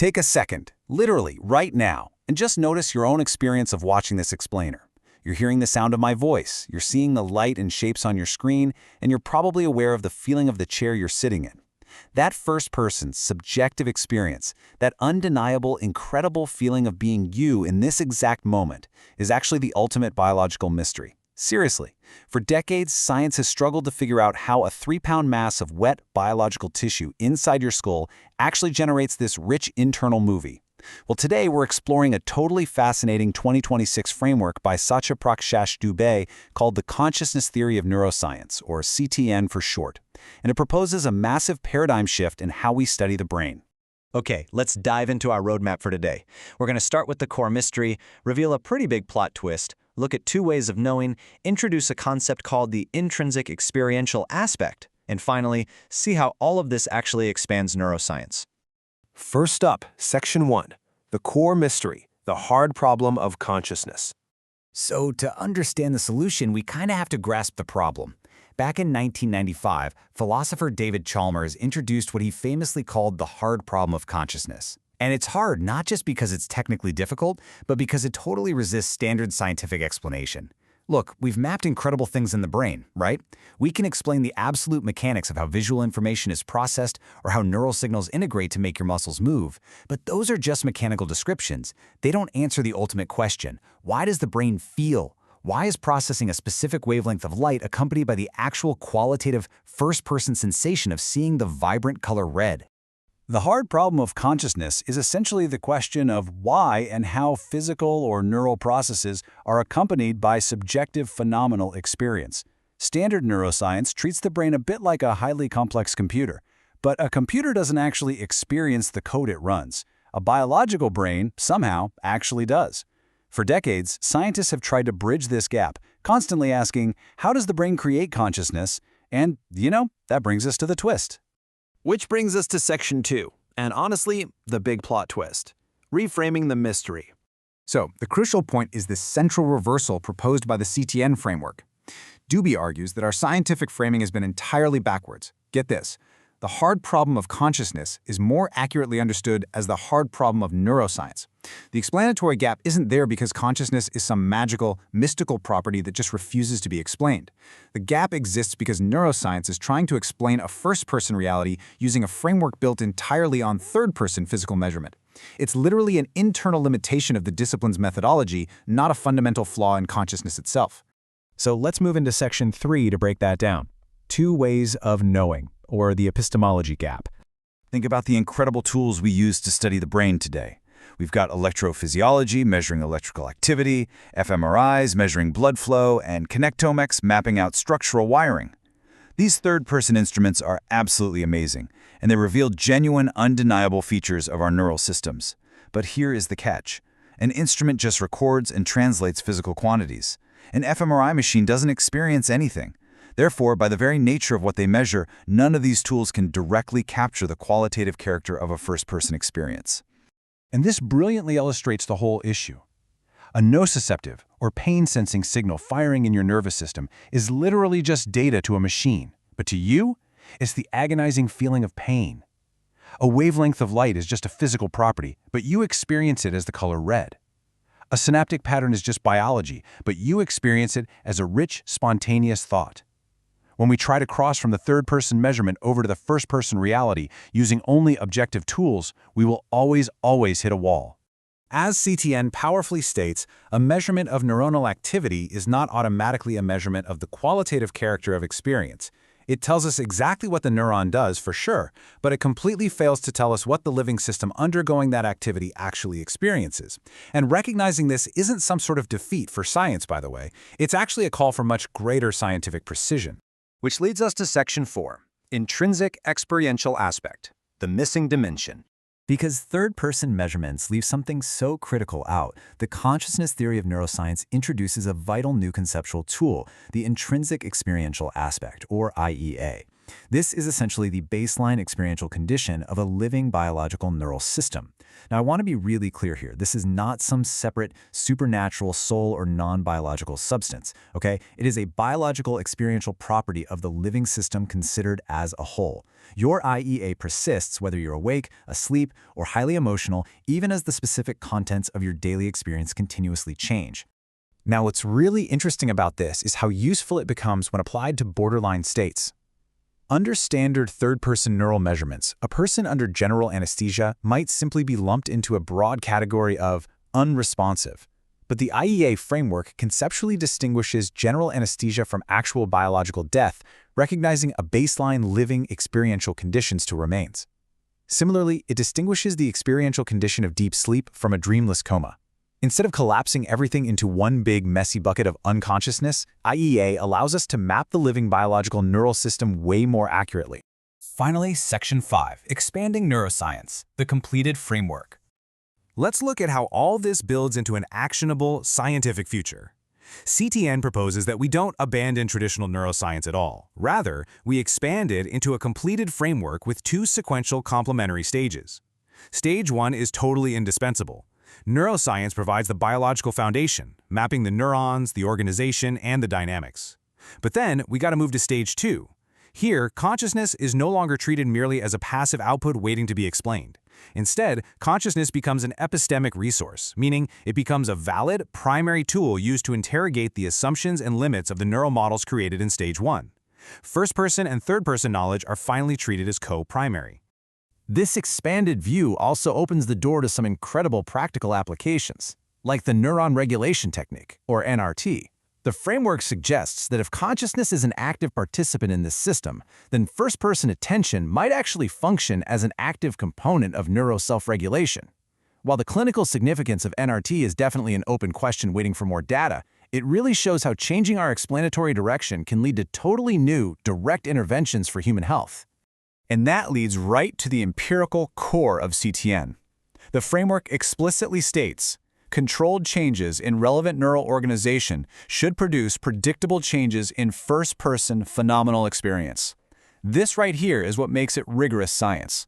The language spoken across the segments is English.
Take a second, literally right now, and just notice your own experience of watching this explainer. You're hearing the sound of my voice, you're seeing the light and shapes on your screen, and you're probably aware of the feeling of the chair you're sitting in. That first-person, subjective experience, that undeniable, incredible feeling of being you in this exact moment, is actually the ultimate biological mystery. Seriously, for decades, science has struggled to figure out how a 3-pound mass of wet biological tissue inside your skull actually generates this rich internal movie. Well, today we're exploring a totally fascinating 2026 framework by Satya Prakash Dubey called the Consciousness Theory of Neuroscience, or CTN for short. And it proposes a massive paradigm shift in how we study the brain. Okay, let's dive into our roadmap for today. We're going to start with the core mystery, reveal a pretty big plot twist, look at 2 ways of knowing, introduce a concept called the intrinsic experiential aspect, and finally, see how all of this actually expands neuroscience. First up, Section 1, the core mystery, the hard problem of consciousness. So to understand the solution, we kind of have to grasp the problem. Back in 1995, philosopher David Chalmers introduced what he famously called the hard problem of consciousness. And it's hard not just because it's technically difficult, but because it totally resists standard scientific explanation. Look, we've mapped incredible things in the brain, right? We can explain the absolute mechanics of how visual information is processed or how neural signals integrate to make your muscles move. But those are just mechanical descriptions. They don't answer the ultimate question. Why does the brain feel? Why is processing a specific wavelength of light accompanied by the actual qualitative first-person sensation of seeing the vibrant color red? The hard problem of consciousness is essentially the question of why and how physical or neural processes are accompanied by subjective phenomenal experience. Standard neuroscience treats the brain a bit like a highly complex computer, but a computer doesn't actually experience the code it runs. A biological brain, somehow, actually does. For decades, scientists have tried to bridge this gap, constantly asking, how does the brain create consciousness? And, that brings us to the twist. Which brings us to Section 2, and honestly, the big plot twist, reframing the mystery. So, the crucial point is the central reversal proposed by the CTN framework. Dubey argues that our scientific framing has been entirely backwards. Get this. The hard problem of consciousness is more accurately understood as the hard problem of neuroscience. The explanatory gap isn't there because consciousness is some magical, mystical property that just refuses to be explained. The gap exists because neuroscience is trying to explain a first-person reality using a framework built entirely on third-person physical measurement. It's literally an internal limitation of the discipline's methodology, not a fundamental flaw in consciousness itself. So let's move into Section 3 to break that down. 2 ways of knowing, or the epistemology gap. Think about the incredible tools we use to study the brain today. We've got electrophysiology measuring electrical activity, fMRIs measuring blood flow, and connectomics mapping out structural wiring. These third-person instruments are absolutely amazing, and they reveal genuine, undeniable features of our neural systems. But here is the catch. An instrument just records and translates physical quantities. An fMRI machine doesn't experience anything. Therefore, by the very nature of what they measure, none of these tools can directly capture the qualitative character of a first-person experience. And this brilliantly illustrates the whole issue. A nociceptive, or pain-sensing signal firing in your nervous system is literally just data to a machine. But to you, it's the agonizing feeling of pain. A wavelength of light is just a physical property, but you experience it as the color red. A synaptic pattern is just biology, but you experience it as a rich, spontaneous thought. When we try to cross from the third-person measurement over to the first-person reality using only objective tools, we will always hit a wall. As CTN powerfully states, a measurement of neuronal activity is not automatically a measurement of the qualitative character of experience. It tells us exactly what the neuron does, for sure, but it completely fails to tell us what the living system undergoing that activity actually experiences. And recognizing this isn't some sort of defeat for science, by the way. It's actually a call for much greater scientific precision. Which leads us to Section 4, intrinsic experiential aspect, the missing dimension. Because third-person measurements leave something so critical out, the consciousness theory of neuroscience introduces a vital new conceptual tool, the intrinsic experiential aspect, or IEA. This is essentially the baseline experiential condition of a living biological neural system. Now, I want to be really clear here. This is not some separate supernatural soul or non-biological substance, okay? It is a biological experiential property of the living system considered as a whole. Your IEA persists whether you're awake, asleep, or highly emotional, even as the specific contents of your daily experience continuously change. Now, what's really interesting about this is how useful it becomes when applied to borderline states. Under standard third-person neural measurements, a person under general anesthesia might simply be lumped into a broad category of unresponsive. But the IEA framework conceptually distinguishes general anesthesia from actual biological death, recognizing a baseline living experiential conditions to remains. Similarly, it distinguishes the experiential condition of deep sleep from a dreamless coma. Instead of collapsing everything into one big messy bucket of unconsciousness, IEA allows us to map the living biological neural system way more accurately. Finally, Section 5, Expanding Neuroscience, the completed framework. Let's look at how all this builds into an actionable, scientific future. CTN proposes that we don't abandon traditional neuroscience at all. Rather, we expand it into a completed framework with two sequential complementary stages. Stage 1 is totally indispensable. Neuroscience provides the biological foundation, mapping the neurons, the organization, and the dynamics. But then, we got to move to Stage 2. Here, consciousness is no longer treated merely as a passive output waiting to be explained. Instead, consciousness becomes an epistemic resource, meaning it becomes a valid, primary tool used to interrogate the assumptions and limits of the neural models created in Stage 1. First-person and third-person knowledge are finally treated as co-primary. This expanded view also opens the door to some incredible practical applications, like the neuron regulation technique, or NRT. The framework suggests that if consciousness is an active participant in this system, then first-person attention might actually function as an active component of neuro-self-regulation. While the clinical significance of NRT is definitely an open question waiting for more data, it really shows how changing our explanatory direction can lead to totally new, direct interventions for human health. And that leads right to the empirical core of CTN. The framework explicitly states, controlled changes in relevant neural organization should produce predictable changes in first-person phenomenal experience. This right here is what makes it rigorous science.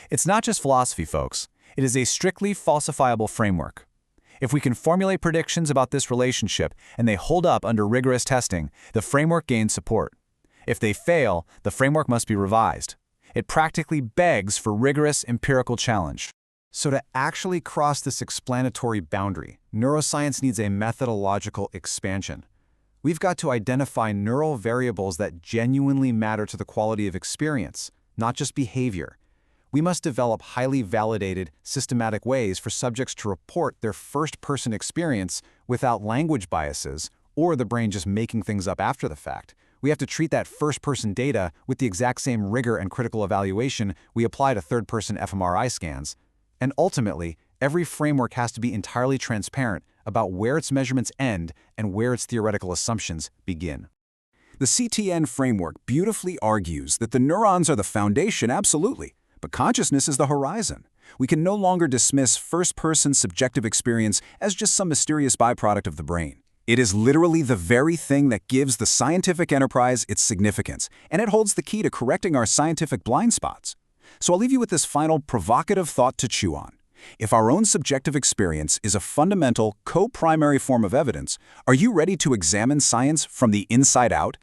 It's not just philosophy, folks. It is a strictly falsifiable framework. If we can formulate predictions about this relationship and they hold up under rigorous testing, the framework gains support. If they fail, the framework must be revised. It practically begs for rigorous empirical challenge. So to actually cross this explanatory boundary, neuroscience needs a methodological expansion. We've got to identify neural variables that genuinely matter to the quality of experience, not just behavior. We must develop highly validated, systematic ways for subjects to report their first-person experience without language biases or the brain just making things up after the fact. We have to treat that first-person data with the exact same rigor and critical evaluation we apply to third-person fMRI scans. And ultimately, every framework has to be entirely transparent about where its measurements end and where its theoretical assumptions begin. The CTN framework beautifully argues that the neurons are the foundation, absolutely, but consciousness is the horizon. We can no longer dismiss first-person subjective experience as just some mysterious byproduct of the brain. It is literally the very thing that gives the scientific enterprise its significance, and it holds the key to correcting our scientific blind spots. So I'll leave you with this final provocative thought to chew on. If our own subjective experience is a fundamental, co-primary form of evidence, are you ready to examine science from the inside out?